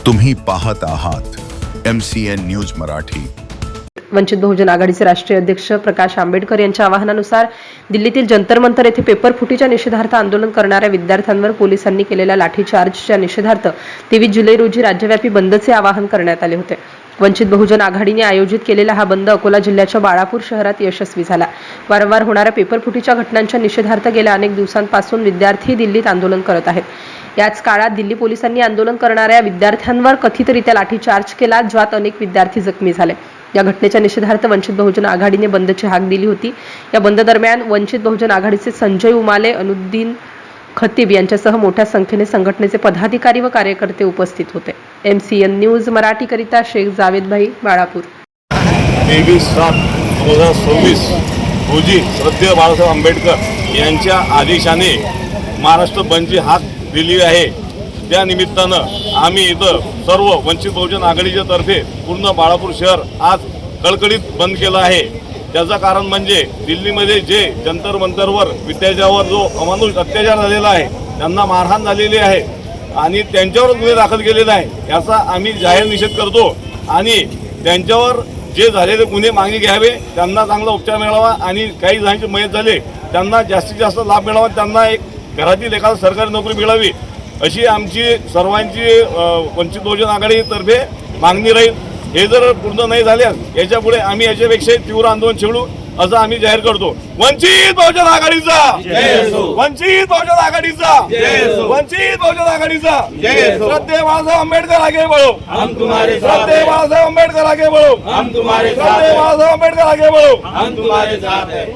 तुम्ही पाहत आहात MCN न्यूज मराठी। वंचित बहुजन आघाडीचे राष्ट्रीय अध्यक्ष प्रकाश आंबेडकर यांच्या आवाहनानुसार दिल्लीतील जंतर मंतर येथे पेपर फुटीच्या निषेधार्थ आंदोलन करणाऱ्या विद्यार्थ्यांवर पोलिसांनी केलेल्या लाठीचार्जच्या निषेधार्थ 23 जुलै रोजी राज्यव्यापी बंदचे आवाहन करण्यात आले होते। वंचित बहुजन आघाडीने आयोजित केलेला हा बंद अकोला जिल्ह्याच्या बाळापूर शहरात यशस्वी झाला। वारंवार होणाऱ्या पेपर फुटीच्या घटनांच्या निषेधार्थ गेल्या अनेक दिवसांपासून विद्यार्थी दिल्लीत आंदोलन करत आहेत। याच काळात दिल्ली पोलिसांनी आंदोलन करणाऱ्या विद्यार्थ्यांवर कथितरित्या लाठीचार्ज केला, ज्यात अनेक विद्यार्थी जखमी झाले। या घटनेच्या निषेधार्थ वंचित बहुजन आघाडीने बंदची हाक दिली होती। या बंद दरम्यान वंचित बहुजन आघाडीचे संजय उमाले, अनुद्दीन खतीब यांच्यासह मोठ्या संख्येने संघटनेचे पदाधिकारी व कार्यकर्ते उपस्थित होते। MCN न्यूज मराठी करिता शेख जावेद भाई, बाळापूर। 23/7/2026 रोजी श्रद्धेय बाळासाहेब आंबेडकर यांच्या आदेशाने महाराष्ट्र बंदची हाक दिली आहे। त्या निमित्तानं आम्ही इथं सर्व वंचित बहुजन आघाडीच्या तर्फे पूर्ण बाळापूर शहर आज कडकडीत बंद केलं आहे। त्याचं कारण म्हणजे दिल्लीमध्ये जे जंतर मंतरवर विद्यार्थ्यांवर जो अमानुष अत्याचार झालेला आहे, त्यांना मारहाण झालेली आहे आणि त्यांच्यावर गुन्हे दाखल केलेला आहे, याचा आम्ही जाहीर निषेध करतो आणि त्यांच्यावर जे झालेले गुन्हे मागे घ्यावे, त्यांना चांगला उपचार मिळावा आणि काही जणांचे मयत झाले त्यांना जास्तीत जास्त लाभ मिळावा, त्यांना एक घरातील एखादा सरकारी नोकरी मिळावी अशी आमची सर्वांची वंचित बहुजन आघाडीतर्फे मागणी राहील। हे जर पूर्ण नाही झाल्यास याच्यापुढे आम्ही याच्यापेक्षा तीव्र आंदोलन छेडू असं आम्ही जाहीर करतो। वंचित बहुजन आघाडीचा वंचित बहुजन आघाडीचा वंचित बहुजन आघाडीचा श्रद्धेय बाळासाहेब आंबेडकर आगे बढ़ो, हम तुम्हारे साथ हैं। श्रद्धेय बाळासाहेब आंबेडकर आगे बढ़ो, हम तुम्हारे साथ हैं। श्रद्धेय बाळासाहेब आंबेडकर आगे बढ़ो, हम तुम्हारे साथ हैं।